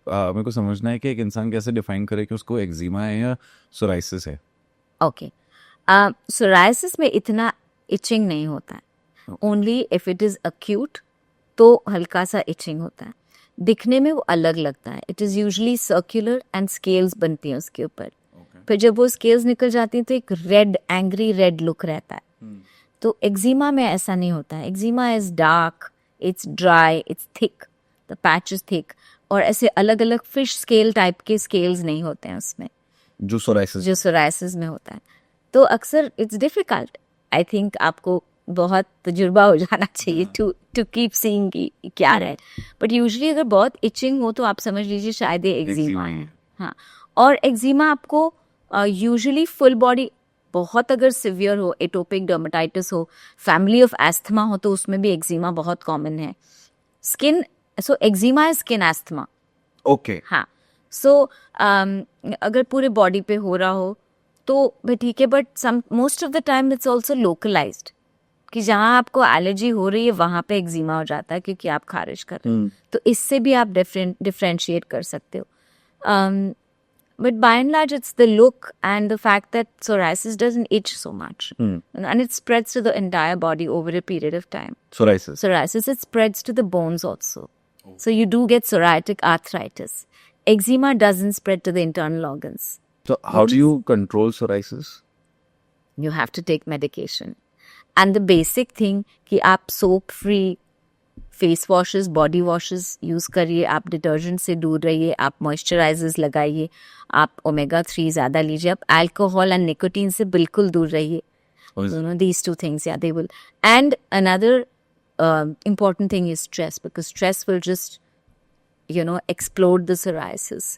मेरे को समझना है कि एक इंसान कैसे डिफाइन करे कि उसको एक्जिमा है या सोराइसिस है. ओके, सोराइसिस में इतना इचिंग नहीं होता है, only if it is acute तो हल्का सा इचिंग होता है. दिखने में वो अलग लगता है. It is usually circular and scales बनती हैं उसके ऊपर. फिर जब वो स्केल्स निकल जाती हैं तो एक रेड, एंग्री रेड लुक रहता है. तो एक्जिमा में ऐसा नहीं होता है. Eczema is dark, it's dry, it's thick, the patch is thick. और ऐसे अलग अलग फिश स्केल टाइप के स्केल्स नहीं होते हैं उसमें जो सोराइसिस में होता है. तो अक्सर इट्स डिफिकल्ट. आई थिंक आपको बहुत तजुर्बा हो जाना चाहिए टू कीप सीइंग कि क्या रहे. बट यूजुअली अगर बहुत इचिंग हो तो आप समझ लीजिए शायद ये एक्जिमा है. हाँ, और एक्जिमा आपको यूजुअली फुल बॉडी, बहुत अगर सिवियर हो, एटोपिक डर्मेटाइटिस हो, फैमिली ऑफ एस्थमा हो तो उसमें भी एक्जिमा बहुत कॉमन है. Skin, so eczema is skin asthma. Okay. हाँ, सो अगर पूरे बॉडी पे हो रहा हो तो भी ठीक है, but some most of the time it's also localized, कि जहाँ आपको एलर्जी हो रही है वहाँ पे एक्जिमा हो जाता है क्योंकि आप खारिश कर रहे हो. तो इससे भी आप डिफरेंशिएट कर सकते हो. But by and large, it's the look and the fact that psoriasis doesn't itch so much. And it spreads to the entire body over a period of time. Psoriasis, it spreads to the bones also. So you do get psoriatic arthritis. Eczema doesn't spread to the internal organs. So how do you control psoriasis? You have to take medication. And the basic thing कि आप soap free face washes, body washes use करिए, आप detergent से दूर रहिए, आप moisturisers लगाइए, आप ओमेगा 3 ज़्यादा लीजिए, आप अल्कोहल एंड निकोटीन से बिल्कुल दूर रहिए. These two things, yeah, they will. And another important thing is stress, because stress will just, explode the psoriasis.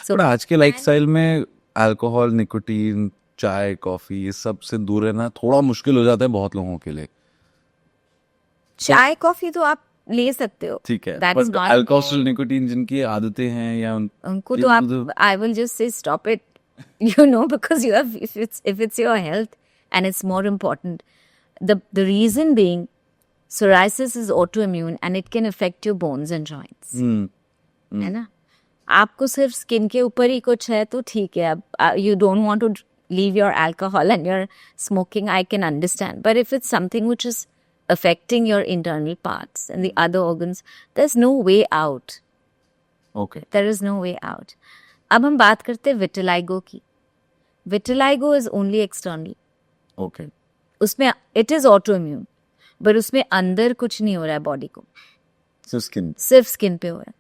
So, आज के लाइफस्टाइल में अल्कोहल, निकोटीन, चाय, कॉफी, ये सब से दूर रहना थोड़ा मुश्किल हो जाता है बहुत लोगों के लिए. चाय कॉफी तो आप ले सकते हो, ठीक है, बट अल्कोहल, निकोटीन जिनकी आदतें हैं या उनको तो आप, I will just say stop it, because you have, if it's your health and it's more important. The reason being, psoriasis is autoimmune and it can affect your bones and joints. है ना. आपको सिर्फ skin के ऊपर ही कुछ है तो ठीक है, अब you don't want to leave your alcohol and your smoking, I can understand. But if it's something which is affecting your internal parts and the other organs, there's no way out. Okay. There is no way out. अब हम बात करते हैं vitiligo की. Vitiligo is only external. Okay. उसमें it is autoimmune, but उसमें अंदर कुछ नहीं हो रहा है बॉडी को, सिर्फ स्किन पे हो रहा है.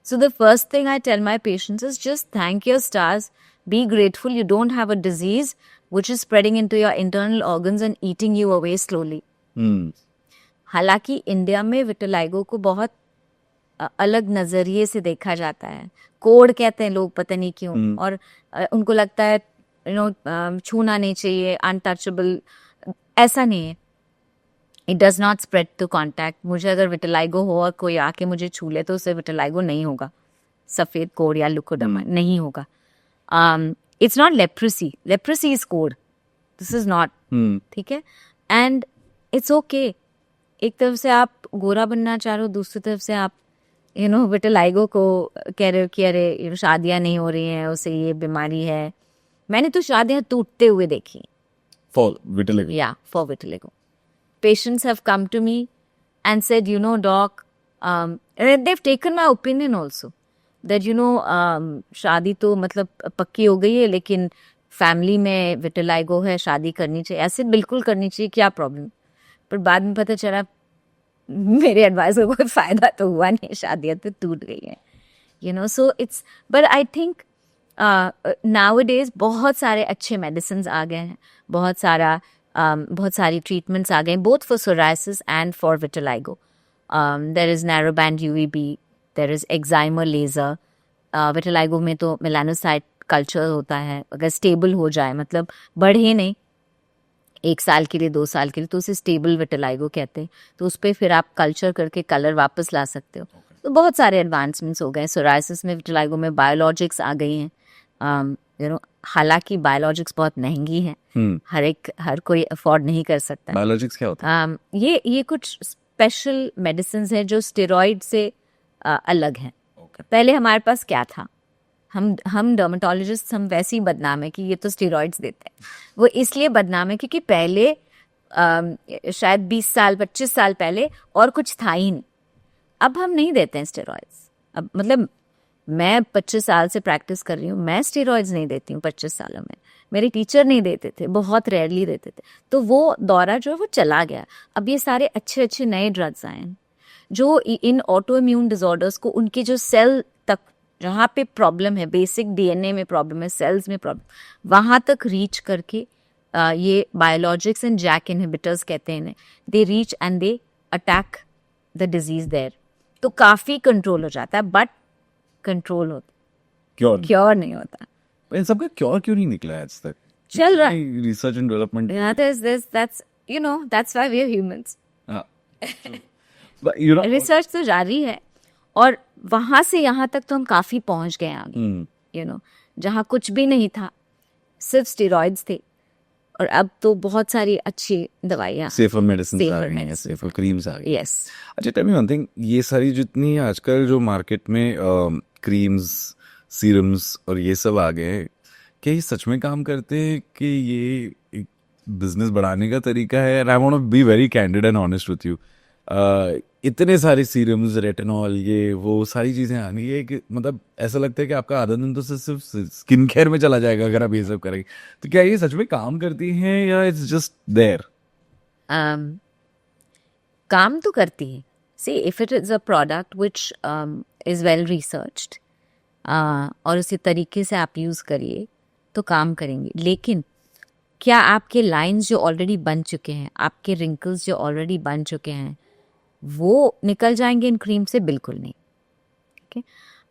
So the first thing I tell my patients is just thank your stars, be grateful you don't have a disease which is spreading into your internal organs and eating you away slowly. हालांकि India में vitiligo को बहुत अलग नजरिए से देखा जाता है. कोड कहते हैं लोग, पता नहीं क्यों, और उनको लगता है छूना नहीं चाहिए, अनटचेबल. ऐसा नहीं है. It does not spread to contact. मुझे अगर विटिलाइगो हो और कोई आके मुझे छू ले तो उससे विटिलाइगो नहीं होगा. सफेद कोड या लुकोडर्मा नहीं होगा. It's not leprosy. Leprosy is code, this is not. ठीक है. And it's okay. एक तरफ से आप गोरा बनना चाह रहे हो, दूसरी तरफ से आप विटिलाइगो को कह रहे हो कि अरे शादियां नहीं हो रही हैं, उसे ये बीमारी है. मैंने तो शादियां टूटते हुए देखी. For vitiligo? Yeah, for vitiligo. Patients have come to me and said, doc, they've taken my opinion also. That, शादी तो मतलब पक्की हो गई है लेकिन फैमिली में विटिलाइगो है, शादी करनी चाहिए. ऐसे बिल्कुल करनी चाहिए, क्या प्रॉब्लम. पर बाद में पता चला मेरे एडवाइस का कोई फायदा तो हुआ नहीं, शादियाँ तो टूट गई हैं. So it's, but I think nowadays बहुत सारे अच्छे मेडिसिन आ गए हैं, बहुत सारी ट्रीटमेंट्स आ गए, both for psoriasis and for vitiligo. There is narrowband UVB, there is excimer laser. vitiligo में तो मेलानोसाइट कल्चर होता है. अगर स्टेबल हो जाए, मतलब बढ़े नहीं 1 साल के लिए, 2 साल के लिए, तो उसे स्टेबल विटिलाइगो कहते हैं. तो उस पर फिर आप कल्चर करके कलर वापस ला सकते हो. तो बहुत सारे एडवांसमेंट्स हो गए. सोराइसिस में, विटिलाइगो में बायोलॉजिक्स आ गई हैं. हालांकि बायोलॉजिक्स बहुत महंगी हैं. हर कोई अफोर्ड नहीं कर सकता. बायोलॉजिक्स क्या होता है? ये कुछ स्पेशल मेडिसिन है जो स्टेरॉइड से अलग हैं. पहले हमारे पास क्या था, हम डर्मेटोलॉजिस्ट हम वैसे ही बदनाम है कि ये तो स्टेरॉइड्स देते हैं। वो इसलिए बदनाम है क्योंकि पहले शायद 20 साल 25 साल पहले और कुछ था ही नहीं। अब हम नहीं देते हैं स्टेरॉइड्स। अब मतलब मैं 25 साल से प्रैक्टिस कर रही हूँ, मैं स्टेरॉइड्स नहीं देती हूँ 25 सालों में। मेरे टीचर नहीं देते थे, बहुत रेयरली देते थे। तो वो दौरा जो है वो चला गया। अब ये सारे अच्छे अच्छे नए ड्रग्स आए हैं जो इन ऑटो इम्यून डिसऑर्डर्स को, उनके जो सेल तक जहाँ पे प्रॉब्लम है, बेसिक डीएनए में प्रॉब्लम है, सेल्स में प्रॉब्लम, वहाँ तक रीच करके ये बायोलॉजिक्स एंड जैक इनहिबिटर्स कहते हैं इन्हें, they reach and they attack the disease there. तो काफ़ी कंट्रोल हो जाता है, बट कंट्रोल होता, क्योर नहीं होता। इन सबका क्योर क्यों नहीं निकला है आज तक? चल रहा है, research and development. that's why we are humans. You know research तो जारी है और वहां से यहाँ तक तो हम काफी पहुंच गए आगे। जहाँ कुछ भी नहीं था, सिर्फ स्टेरॉइड्स थे, और अब तो बहुत सारी अच्छी दवाइयाँ, सेफर मेडिसिन आ Safer गई हैं, medicine. सेफर क्रीम्स आ गई। यस। अच्छा टेल मी वन थिंग, ये सारी जितनी आजकल जो मार्केट में क्रीम्स, सीरम्स और ये सब आ गए हैं, क्या ये सच में काम करते हैं कि ये एक बिजनेस बढ़ाने का तरीका है? And I want to be very candid and honest with you. इतने सारे सीरम्स, रेटिनॉल, ये वो सारी चीजें आनी है कि मतलब ऐसा लगता है कि आपका आधा दिन तो सिर्फ स्किन केयर में चला जाएगा अगर आप ये सब करेंगे। तो क्या ये सच में काम करती हैं या इट्स जस्ट देयर? काम तो करती है। See if it is a product which is well researched और उसी तरीके से आप यूज़ करिए तो काम करेंगे। लेकिन क्या आपके लाइंस जो ऑलरेडी बन चुके हैं, आपके रिंकल्स जो ऑलरेडी बन चुके हैं, वो निकल जाएंगे इन क्रीम से? बिल्कुल नहीं। ओके,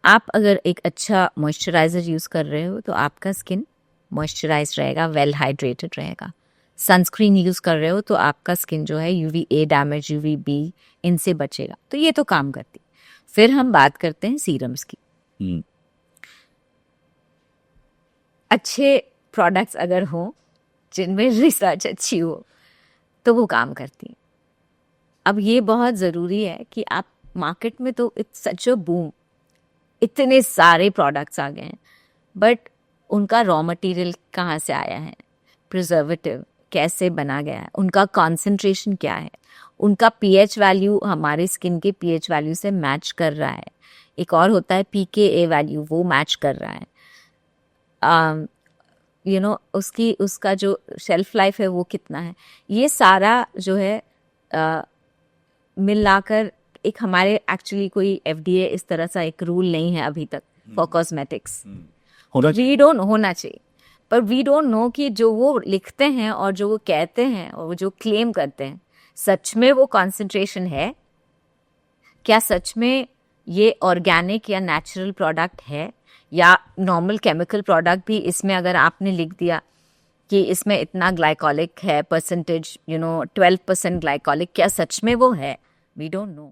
आप अगर एक अच्छा मॉइस्चराइज़र यूज़ कर रहे हो तो आपका स्किन मॉइस्चराइज रहेगा, वेल हाइड्रेटेड रहेगा। सनस्क्रीन यूज़ कर रहे हो तो आपका स्किन जो है UVA डैमेज, UVB इनसे बचेगा। तो ये तो काम करती। फिर हम बात करते हैं सीरम्स की। अच्छे प्रोडक्ट्स अगर हों जिनमें रिसर्च अच्छी हो तो वो काम करती है। अब ये बहुत ज़रूरी है कि आप मार्केट में, तो इट्स सच अ बूम, इतने सारे प्रोडक्ट्स आ गए हैं, बट उनका रॉ मटेरियल कहाँ से आया है, प्रिजर्वेटिव कैसे बना गया है, उनका कॉन्सेंट्रेशन क्या है, उनका पीएच वैल्यू हमारे स्किन के पीएच वैल्यू से मैच कर रहा है, एक और होता है pKa वैल्यू, वो मैच कर रहा है, उसका जो शेल्फ लाइफ है वो कितना है, ये सारा जो है मिलाकर एक हमारे एक्चुअली कोई FDA इस तरह सा एक रूल नहीं है अभी तक फॉर कॉस्मेटिक्स। वी डोंट होना चाहिए, पर वी डोंट नो कि जो वो लिखते हैं और जो वो कहते हैं और वो जो क्लेम करते हैं, सच में वो कॉन्सेंट्रेशन है क्या? सच में ये ऑर्गेनिक या नेचुरल प्रोडक्ट है, या नॉर्मल केमिकल प्रोडक्ट भी इसमें अगर आपने लिख दिया कि इसमें इतना ग्लाइकोलिक है परसेंटेज, 12% ग्लाइकोलिक, क्या सच में वो है? We don't no.